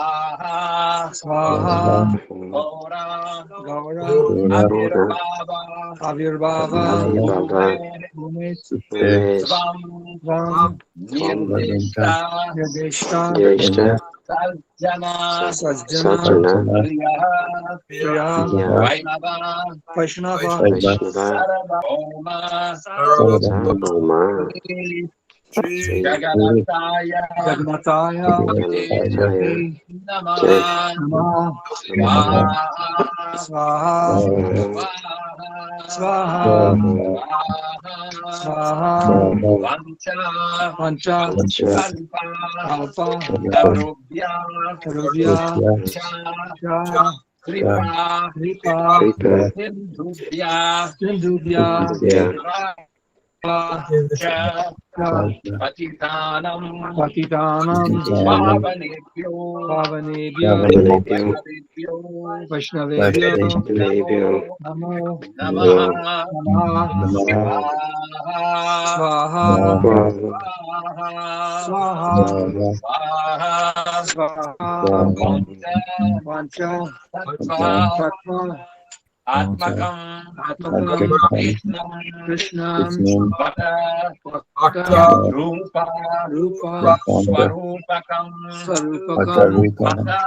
Speaker 1: Swaha.
Speaker 2: Swaha.
Speaker 1: Gora.
Speaker 2: Gaura.
Speaker 1: Avirbhava.
Speaker 2: Avirbhava.
Speaker 1: Ume.
Speaker 2: Ume.
Speaker 1: Svam.
Speaker 2: Svam.
Speaker 1: Nirdeshta.
Speaker 2: Yadeshta.
Speaker 4: Yeshta.
Speaker 1: Sajjana.
Speaker 2: Sajjana.
Speaker 1: Priya.
Speaker 2: Priya.
Speaker 1: Vainava.
Speaker 2: Vaishnava.
Speaker 4: Vaishnava.
Speaker 1: Sarvabhauma.
Speaker 4: Sarvabhauma.
Speaker 2: Shri.
Speaker 1: Jagannathaya.
Speaker 2: Jagannathaya.
Speaker 4: Jagannathaya.
Speaker 1: Namaha.
Speaker 2: Namaha.
Speaker 1: Swaha.
Speaker 2: Swaha.
Speaker 1: Swaha.
Speaker 2: Swaha. Swaha.
Speaker 1: Vancha.
Speaker 2: Pancha.
Speaker 1: Kalpa.
Speaker 2: Alpa.
Speaker 1: Tarubhya.
Speaker 2: Rubhya.
Speaker 1: Cha. Kripa.
Speaker 2: Kripa.
Speaker 4: Kripa.
Speaker 1: Sindhubhya.
Speaker 2: Sindhubhya.
Speaker 4: Sindhubhya.
Speaker 1: Cha. Patitanam.
Speaker 2: Patitanam.
Speaker 1: Pavanebhyo.
Speaker 2: Pavanebhyo.
Speaker 4: Pavanebhyo.
Speaker 2: Vaishnavebhyo.
Speaker 4: Vaishnavebhyo.
Speaker 2: Namo.
Speaker 1: Namaha.
Speaker 2: Namaha.
Speaker 1: Swaha.
Speaker 2: Swaha.
Speaker 1: Swaha.
Speaker 2: Swaha.
Speaker 1: Swaha.
Speaker 2: Swaha.
Speaker 1: Vancha.
Speaker 2: Vancha.
Speaker 1: Tattva.
Speaker 2: Tattva.
Speaker 1: Atmakam.
Speaker 2: Atmakam.
Speaker 1: Krishnam.
Speaker 2: Krishnam.
Speaker 1: Bhakta.
Speaker 2: Bhakta.
Speaker 1: Rupa.
Speaker 2: Rupa.
Speaker 1: Swarupakam.
Speaker 2: Sarupakam.
Speaker 1: Bhakta.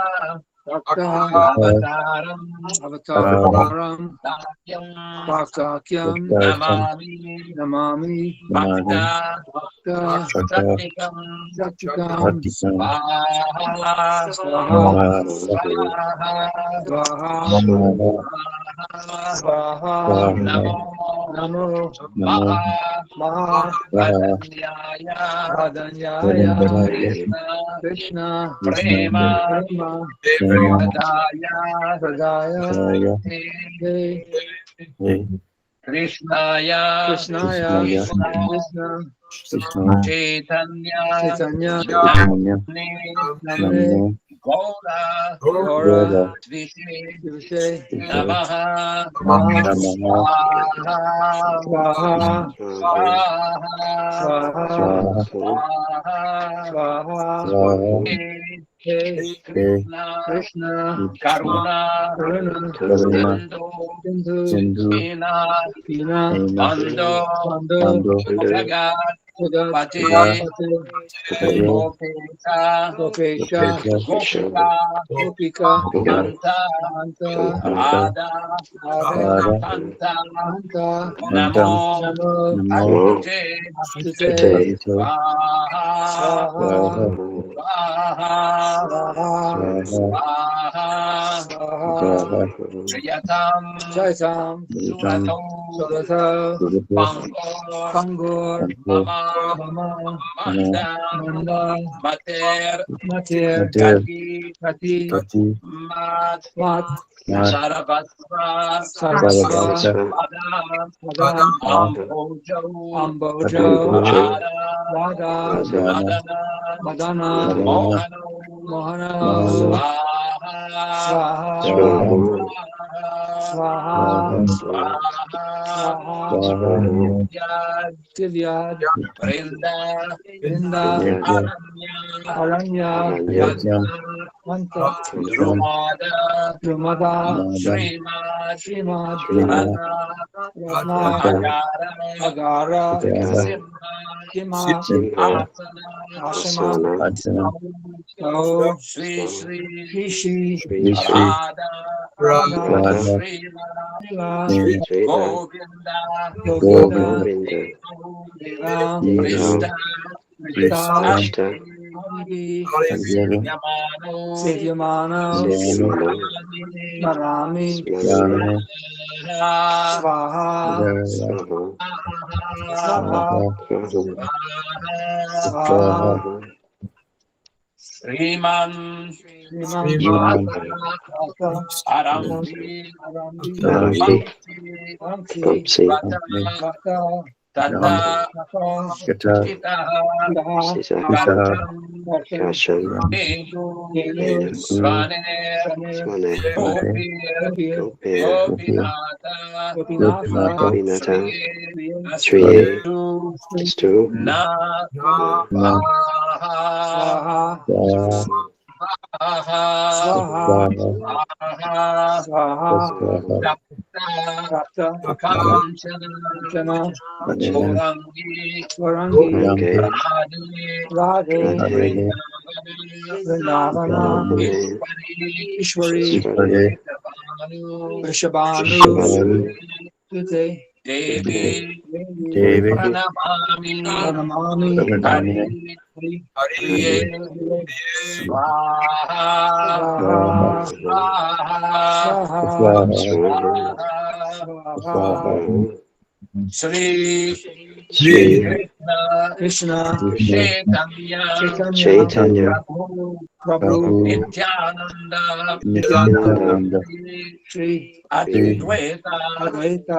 Speaker 2: Bhakta.
Speaker 1: Avataram.
Speaker 2: Avataram.
Speaker 1: Sakyam.
Speaker 2: Bhaktakyam.
Speaker 1: Namami.
Speaker 2: Namami.
Speaker 1: Bhakta.
Speaker 2: Bhakta.
Speaker 1: Satyakam.
Speaker 2: Satyakam.
Speaker 1: Swaha.
Speaker 2: Swaha.
Speaker 1: Swaha.
Speaker 2: Swaha.
Speaker 1: Swaha. Namo.
Speaker 2: Namo.
Speaker 1: Maha. Adanyaya.
Speaker 2: Adanyaya. Krishna.
Speaker 1: Prema. Pradaya.
Speaker 2: Pradaya.
Speaker 1: Krishnaya.
Speaker 2: Krishnaya. Krishna.
Speaker 1: Chaitanya.
Speaker 2: Chaitanya.
Speaker 1: Namne. Gaura.
Speaker 2: Gaura.
Speaker 1: Tvishe. Namaha.
Speaker 2: Namaha.
Speaker 1: Swaha.
Speaker 2: Swaha.
Speaker 1: Swaha.
Speaker 2: Swaha.
Speaker 1: Swaha.
Speaker 2: Krishna.
Speaker 1: Karuna.
Speaker 2: Karuna. Sindhu. Hina. Bando.
Speaker 1: Jagat. Pati. Gopeka. Gopika. Kanta. Ada. Kanta. Namo.
Speaker 2: Namo.
Speaker 1: Astute. Swaha. Jayatam. Surato. Pangor. Mama. Manda. Mater. Kati. Mat. Sarabhasva. Madam. Ambojo. Radha. Madana. Mohana. Swaha. Divyad. Vrinda. Aranya. Drumada Srimad Agara Simha Asana Sri Radha Srila Govinda Krishna Sevyamano Marami Svaha Sriman Arambi Tata
Speaker 4: Kashan,
Speaker 1: Svane
Speaker 4: Vinata, Triye, Stu,
Speaker 1: Ishwari Rishabhanu Devi Pranamami Hare Sri Krishna
Speaker 4: Chaitanya,
Speaker 1: Prabhu Nityananda Sri Advaita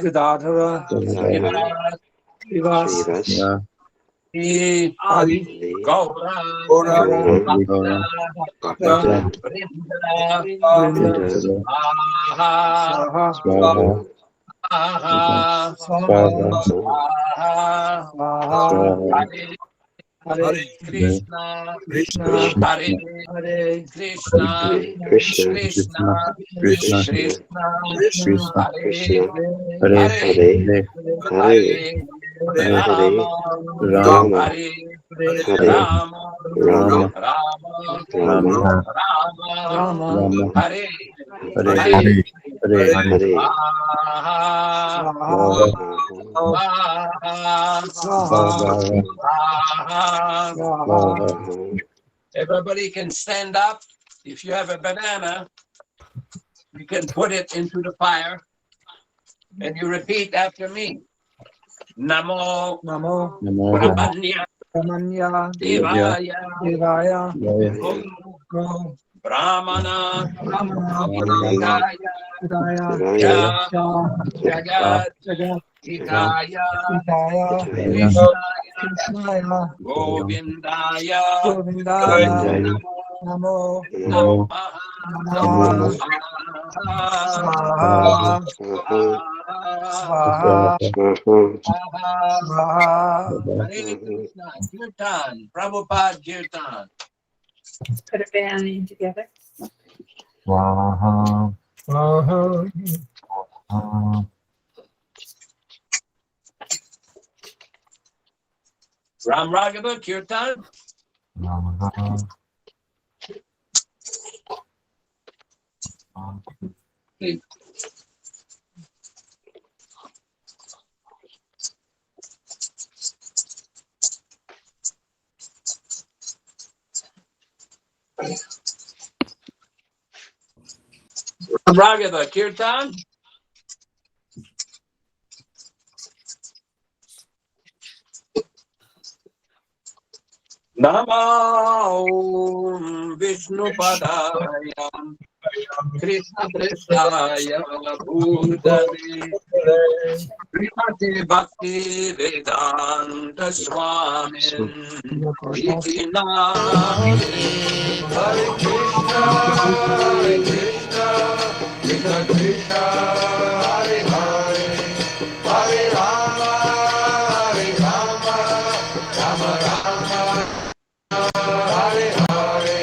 Speaker 1: Gadadhara Srivas Adi Gaura Bhakta Vrinda Hare Krishna Hare Krishna
Speaker 4: Krishna,
Speaker 1: Krishna
Speaker 4: Krishna,
Speaker 1: Krishna
Speaker 4: Hare, Hare,
Speaker 1: Rama
Speaker 4: Rama,
Speaker 1: Hare
Speaker 4: Hare, Rama,
Speaker 1: Rama
Speaker 4: Rama,
Speaker 1: Hare
Speaker 5: Hare
Speaker 4: Hare,
Speaker 1: Everybody can stand up. If you have a banana, you can put it into the fire and you repeat after me. Namo Brahmanya Devaya Brahmana Hidaya Jagat Hidaya Krishnaya Govindaya Namo Hare Krishna Kirtan Prabhupada Kirtan.
Speaker 6: Put a band together.
Speaker 5: Swaha.
Speaker 1: Ram Raghava Kirtan. Ram Raghava Kirtan. Namo Vishnu Padaya Krishna Prestaya Bhutale Srimate Bhaktivedanta Swami Prabhupāda. Hare Krishna, Krishna Krishna, Hare Hare, Hare Rama, Rama Rama, Hare Hare.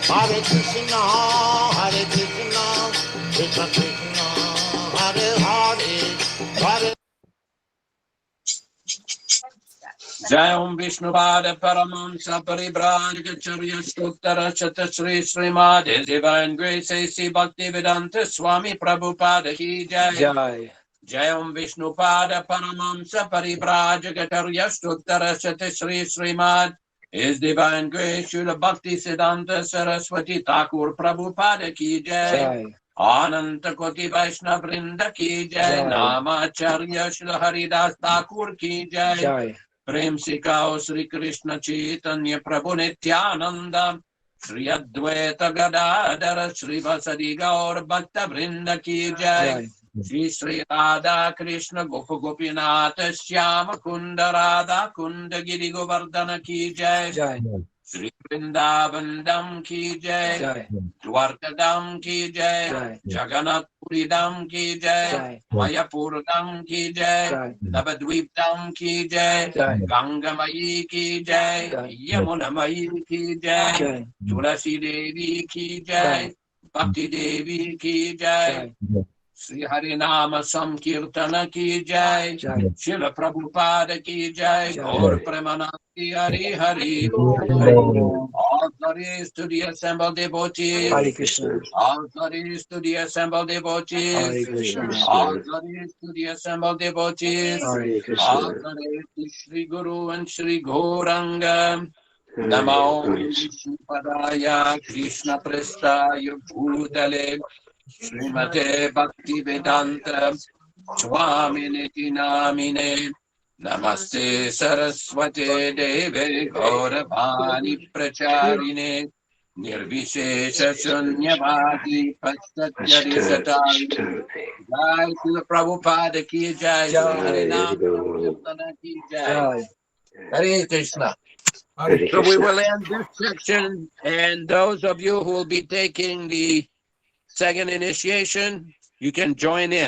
Speaker 7: Hare Krishna, Krishna Krishna, Hare Hare, Hare.
Speaker 1: Jayam Vishnupada Paramahamsa Parivrajacharya Stottara Chata Sri Srimad His Divine Grace A.C. Bhaktivedanta Swami Prabhupāda Ki Jai.
Speaker 8: Jai.
Speaker 1: Jayam Vishnupada Paramahamsa Parivrajacharya Stottara Chata Sri Srimad His Divine Grace Srila Bhaktisiddhanta Saraswati Thakur Prabhupada Ki Jai.
Speaker 8: Jai.
Speaker 1: Ananta Koti Vaishnava Vrinda Ki Jai.
Speaker 8: Jai.
Speaker 1: Namacharya Srila Haridas Thakur Ki Jai.
Speaker 8: Jai.
Speaker 1: Prem Sikao Sri Krishna Chaitanya Prabhu Nityananda Sri Advaita Gadadhara Sri Vasadi Gaur Bhakta Vrinda Ki Jai. Sri Sri Radha Krishna Gopa Gopinata Shyama Kunda Radha Kunda Giri Govardhana Ki Jai.
Speaker 8: Jai.
Speaker 1: Sri Vrindavan Dham Ki Jai.
Speaker 8: Jai.
Speaker 1: Dwarka Dham Ki Jai.
Speaker 8: Jai.
Speaker 1: Jagannath Puri Dham Ki Jai.
Speaker 8: Jai.
Speaker 1: Mayapur Dham Ki Jai.
Speaker 8: Jai.
Speaker 1: Navadvip Dham Ki Jai.
Speaker 8: Jai.
Speaker 1: Ganga Mayi Ki Jai.
Speaker 8: Jai.
Speaker 1: Yamuna Mayi Ki Jai.
Speaker 8: Jai.
Speaker 1: Tulasi Devi Ki Jai. Bhakti Devi Ki Jai.
Speaker 8: Jai.
Speaker 1: Sri Harinama Sankirtana Ki Jai.
Speaker 8: Jai.
Speaker 1: Srila Prabhupada Ki Jai.
Speaker 8: Jai.
Speaker 1: Gaur Premanandi Hari Hari. All glories to the assembled devotees.
Speaker 8: Hare Krishna.
Speaker 1: All glories to the assembled devotees.
Speaker 8: Hare Krishna.
Speaker 1: All glories to the assembled devotees.
Speaker 8: Hare
Speaker 1: All
Speaker 4: Krishna.
Speaker 1: glories to Shri Guru and Shri Gauranga. Namo Vishnupadaya Krishna Prestaya Bhutale Srimate Bhaktivedanta Swami Niti Namine. Namaste Saraswate Deve Gauravani Pracharine Nirvishesha Shunyavadi Pastatyari Satari. Jai Srila Prabhupada Ki Jai. Harinam Kirtana Ki Jai.
Speaker 8: Jai.
Speaker 1: Hare Krishna.
Speaker 4: Hare
Speaker 1: So we
Speaker 4: Krishna.
Speaker 1: will end this section, and those of you who will be taking the second initiation, you can join in.